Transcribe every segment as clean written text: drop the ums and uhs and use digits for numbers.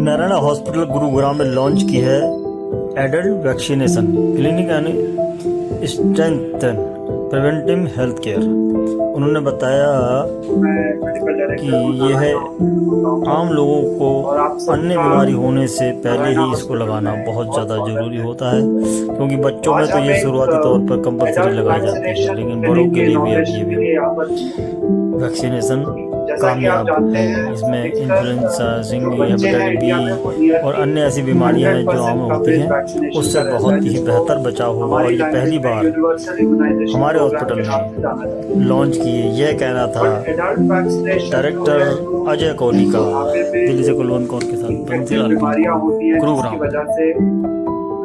Narayan hospital Gurugram में launch की है adult vaccination clinic and strengthen preventive health care. उन्होंने बताया कि यह आम लोगों को अन्य बीमारी होने से पहले ही इसको लगाना बहुत ज़्यादा ज़रूरी होता है, क्योंकि बच्चों में तो ये शुरुआती तौर पर कंपल्सरी लगाई जाती है, लेकिन बड़ों के लिए भी अब ये भी वैक्सीनेशन कामयाब है। इसमें इन्फ्लुएंजा, डेंगू, हेपेटाइटिस बी और अन्य ऐसी बीमारियां हैं जो आम होती हैं, उससे बहुत ही बेहतर बचाव होगा। और ये पहली बार हमारे हॉस्पिटल में लॉन्च किए, यह कहना था डायरेक्टर अजय कोहली का, दिल्ली से कुलवंत कौर के साथ बंसीलाल गुरुग्राम।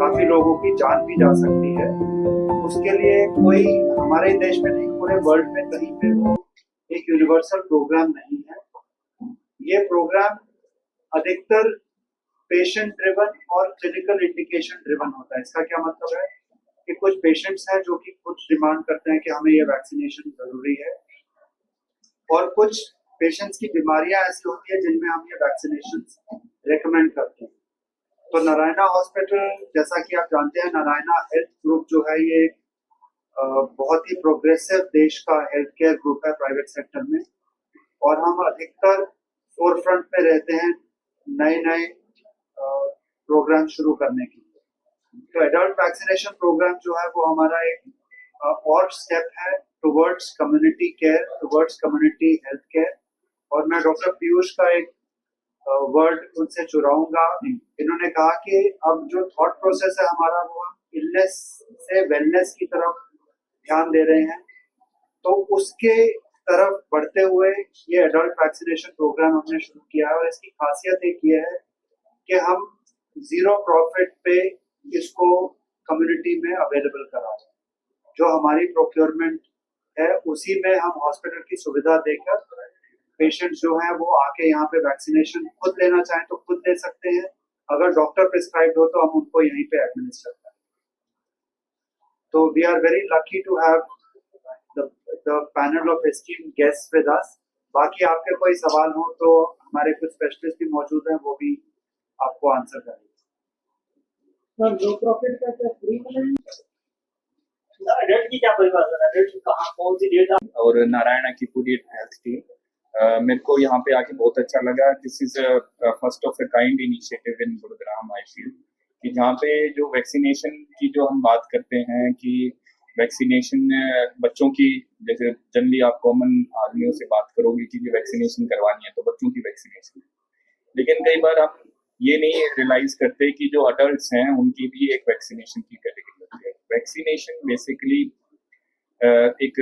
काफी लोगों की जान भी जा सकती है। उसके लिए कोई हमारे देश में नहीं, पूरे वर्ल्ड में कहीं पे एक यूनिवर्सल प्रोग्राम नहीं है। ये प्रोग्राम अधिकतर पेशेंट ड्रिवन और क्लिनिकल इंडिकेशन ड्रिवन होता है। इसका क्या मतलब है कि कुछ पेशेंट्स हैं जो कि खुद डिमांड करते हैं कि हमें ये वैक्सीनेशन जरूरी है, और कुछ पेशेंट्स की बीमारियां ऐसी होती है जिनमें हम ये वैक्सीनेशन रेकमेंड करते हैं। तो नारायणा हॉस्पिटल, जैसा कि आप जानते हैं, नारायणा हेल्थ ग्रुप जो है ये बहुत ही प्रोग्रेसिव देश का हेल्थ केयर ग्रुप है प्राइवेट सेक्टर में, और हम अधिकतर फोर फ्रंट में रहते हैं नए नए प्रोग्राम शुरू करने के लिए। तो एडल्ट वैक्सीनेशन प्रोग्राम जो है वो हमारा एक और स्टेप है towards community care, towards community health care. और मैं डॉक्टर पीयूष का एक वर्ड उनसे चुराऊंगा। इन्होंने कहा कि अब जो थॉट प्रोसेस है हमारा, वो हम इलनेस से वेलनेस की तरफ ध्यान दे रहे हैं। तो उसके तरफ बढ़ते हुए ये एडल्ट वैक्सीनेशन प्रोग्राम हमने शुरू किया है, और इसकी खासियत एक ये है कि हम जीरो प्रॉफिट पे इसको कम्युनिटी में अवेलेबल करा रहे हैं। जो हमारी प्रोक्योरमेंट है उसी में हम हॉस्पिटल की सुविधा देकर पेशेंट्स जो हैं वो आके यहाँ पे वैक्सीनेशन खुद लेना चाहें तो खुद ले सकते हैं। अगर डॉक्टर प्रिस्क्राइब हो तो हम उनको यहीं पे एडमिनिस्टर करें। तो we are very lucky to have the panel of esteemed guests with us. बाकी आपके कोई सवाल हो तो हमारे कुछ स्पेशलिस्ट भी मौजूद हैं, वो भी आपको आंसर करेंगे। लो प्रॉफिट का क्या फ्री एडल्ट की क्या परिभाषा है? एडल्ट कहाँ, कौन सी डेट? और नारायणा की पूरी हेल्थ टीम, मेरे को यहाँ पे आके बहुत अच्छा लगा। This is first of a kind initiative in Gurugram I feel, कि जहाँ पे जो वैक्सीनेशन की जो हम बात करते हैं कि वैक्सीनेशन बच्चों की, जैसे जनरली आप कॉमन आदमियों से बात करोगे कि जो वैक्सीनेशन करवानी है तो बच्चों की वैक्सीनेशन, लेकिन कई बार आप ये नहीं रियलाइज करते कि जो अडल्ट हैं उनकी भी एक वैक्सीनेशन की कैटेगरी होती है। वैक्सीनेशन बेसिकली एक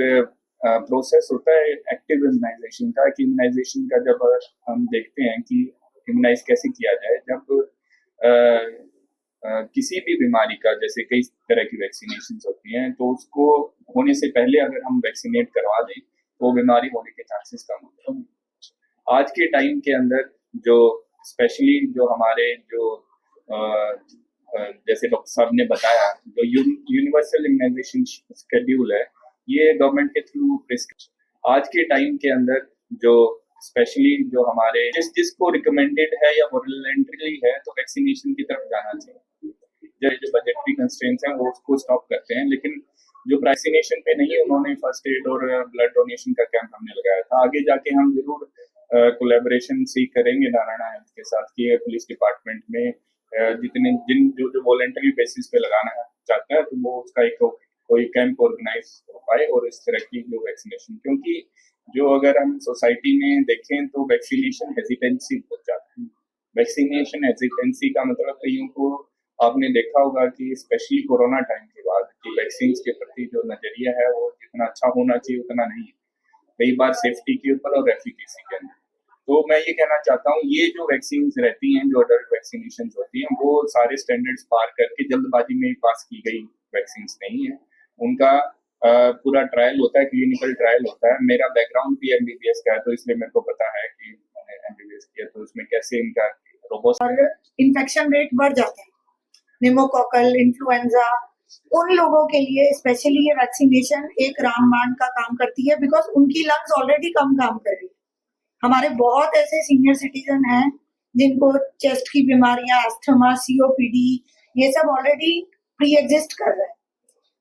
प्रोसेस होता है एक्टिव इम्यूनाइजेशन का, कि इम्यूनाइजेशन का जब हम देखते हैं कि इम्यूनाइज कैसे किया जाए, जब किसी भी बीमारी का, जैसे कई तरह की वैक्सीनेशन होती हैं, तो उसको होने से पहले अगर हम वैक्सीनेट करवा दें तो बीमारी होने के चांसेस कम होते हैं। आज के टाइम के अंदर जो स्पेशली जो हमारे जो जैसे डॉक्टर साहब ने बताया, जो यूनिवर्सल इम्यूनाइजेशन शेड्यूल है, ये गवर्नमेंट के थ्रू आज के टाइम के अंदर जो स्पेशली जो हमारे जिसको रिकमेंडेड है या वॉलंटरीली है तो वैक्सीनेशन की तरफ जाना चाहिए। जो बजटरी कंस्ट्रेंट्स हैं वो उसको स्टॉप करते हैं, लेकिन जो वैक्सीनेशन पे नहीं, उन्होंने फर्स्ट एड और ब्लड डोनेशन का कैंप हमने लगाया था। आगे जाके हम जरूर कोलैबोरेशन सीख करेंगे नारायणा हेल्थ के साथ कि पुलिस डिपार्टमेंट में जो वॉलंटरी बेसिस पे लगाना चाहता है तो वो उसका एक कोई कैंप ऑर्गेनाइज हो पाए, और इस तरह की जो वैक्सीनेशन, क्योंकि जो अगर हम सोसाइटी में देखें तो वैक्सीनेशन हेजिटेंसी बहुत ज्यादा है। वैक्सीनेशन हेजिटेंसी का मतलब कईयों को आपने देखा होगा कि स्पेशली कोरोना टाइम के बाद कि वैक्सीन के प्रति जो नजरिया है वो जितना अच्छा होना चाहिए उतना नहीं है, कई बार सेफ्टी के ऊपर और एफिकेसी के अंदर। तो मैं ये कहना चाहता हूँ, ये जो वैक्सीन रहती हैं, जो अडल्ट वैक्सीनेशन होती हैं, वो सारे स्टैंडर्ड्स पार करके जल्दबाजी में पास की गई वैक्सीन नहीं है। उनका पूरा ट्रायल होता है, क्लिनिकल ट्रायल होता है। मेरा बैकग्राउंड भी एमबीबीएस का है, तो इसलिए मेरे को पता है कि मैंने एमबीबीएस किया, तो उसमें कैसे इनका रोबोस्ट और इन्फेक्शन रेट बढ़ जाता है। निमोकोकल, इन्फ्लुएंजा, उन लोगों के लिए स्पेशली ये वैक्सीनेशन एक रामबाण का काम करती है, बिकॉज उनकी लंग्स ऑलरेडी कम काम कर रही है। हमारे बहुत ऐसे सीनियर सिटीजन हैं जिनको चेस्ट की बीमारियां, अस्थमा, सीओपीडी, ये सब ऑलरेडी प्री एग्जिस्ट कर रहे हैं।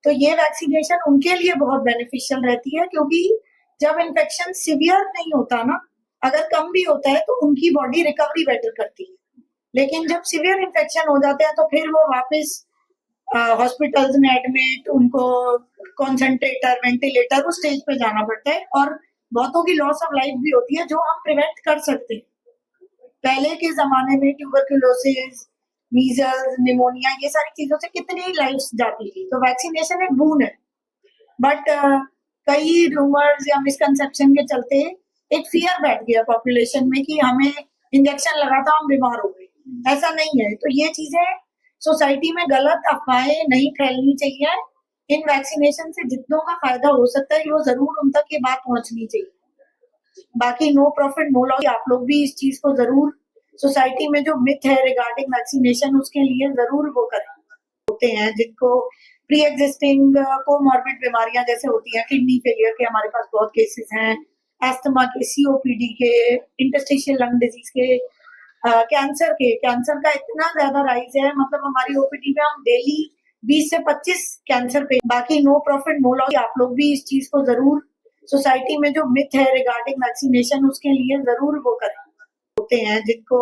तो ये वैक्सीनेशन उनके लिए बहुत बेनिफिशियल रहती है, क्योंकि जब इन्फेक्शन सिवियर नहीं होता ना, अगर कम भी होता है तो उनकी बॉडी रिकवरी बेटर करती है। लेकिन जब सिवियर इन्फेक्शन हो जाते हैं तो फिर वो वापस हॉस्पिटल्स में एडमिट, उनको कॉन्सेंट्रेटर, वेंटिलेटर, उस स्टेज पे जाना पड़ता है, और बहुतों की लॉस ऑफ लाइफ भी होती है, जो हम प्रिवेंट कर सकते हैं। पहले के जमाने में ट्यूबरकुलोसिस, मीजल्स, निमोनिया, ये सारी चीजों से कितनी लाइफ्स जाती थी। तो वैक्सीनेशन एक बून है, बट कई रूमर्स या मिसकंसेप्शन के चलते एक फियर बैठ गया पॉपुलेशन में कि हमें इंजेक्शन लगा था, हम बीमार हो गए। ऐसा नहीं है। तो ये चीजें सोसाइटी में गलत अफवाहें नहीं फैलनी चाहिए। इन वैक्सीनेशन से जितनों का फायदा हो सकता है वो जरूर उन तक ये बात पहुंचनी चाहिए। बाकी नो प्रॉफिट नो लॉस, आप लोग भी इस चीज को जरूर, सोसाइटी में जो मिथ है रिगार्डिंग वैक्सीनेशन, उसके लिए जरूर वो करें। होते हैं जिनको प्री एग्जिस्टिंग कोमॉर्बिड बीमारियां जैसे होती हैं, किडनी फेलियर के हमारे पास बहुत केसेस हैं, अस्थमा के, सीओपीडी के, इंटरस्टिशियल लंग डिजीज के, कैंसर का इतना ज्यादा राइज है, मतलब हमारी ओपीडी में हम डेली 20 से 25 कैंसर पे। बाकी नो प्रॉफिट नो लॉस, आप लोग भी इस चीज को जरूर, सोसाइटी में जो मिथ है रिगार्डिंग वैक्सीनेशन, उसके लिए जरूर वो करें। होते हैं जिनको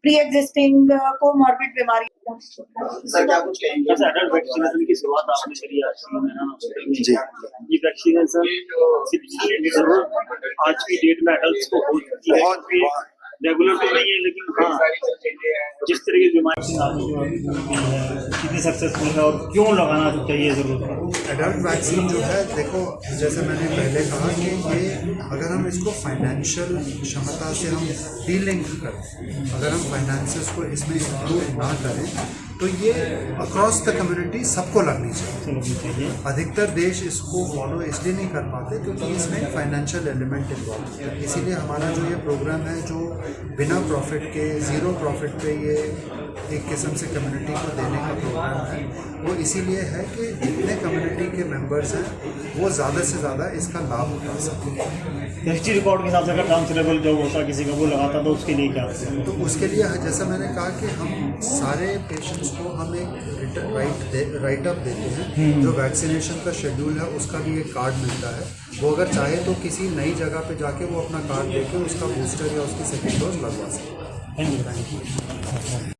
प्री एग्जिस्टिंग कोमॉर्बिड बीमारी। सर क्या कुछ कहेंगे? जैसे एडल्ट वैक्सीनेशन की शुरुआत आपने करी हॉस्पिटल में, जी। ये वैक्सीनेशन सिर्फ आज की डेट में एडल्ट को हो चुकी है, बहुत रेगुलर तो नहीं है, लेकिन हाँ जिस तरह की बीमारी कितनी सक्सेसफुल है और क्यों लगाना चाहिए जरूरत? एडल्ट वैक्सीन जो है, देखो जैसे मैंने पहले कहा कि ये अगर हम इसको फाइनेंशियल क्षमता से हम डीलिंक करें, अगर हम फाइनेंसेस को इसमें इंक्लूड ना करें, तो ये अक्रॉस द कम्युनिटी सबको लगनी चाहिए। अधिकतर देश इसको फॉलो इसलिए नहीं कर पाते क्योंकि इसमें फाइनेंशियल एलिमेंट इन्वॉल्व है। इसीलिए हमारा जो ये प्रोग्राम है, जो बिना प्रॉफिट के, ज़ीरो प्रॉफिट पे ये एक किस्म से कम्युनिटी को देने का प्रोग्राम है, वो इसीलिए है कि जितने कम्युनिटी के मेंबर्स हैं वो ज़्यादा से ज़्यादा इसका लाभ उठा सकें। हिस्ट्री रिकॉर्ड के हिसाब से अगर ट्रांसफरेबल जो होता किसी का वो लगाता तो उसके लिए क्या? तो उसके लिए जैसा मैंने कहा कि हम सारे पेशेंट्स को हम एक राइट अप देते हैं, जो वैक्सीनेशन का शेड्यूल है उसका भी एक कार्ड मिलता है। वो अगर चाहे तो किसी नई जगह पे जाके वो अपना कार्ड देके उसका बूस्टर या उसकी सेकेंड डोज लगवा सकते हैं। Thank you.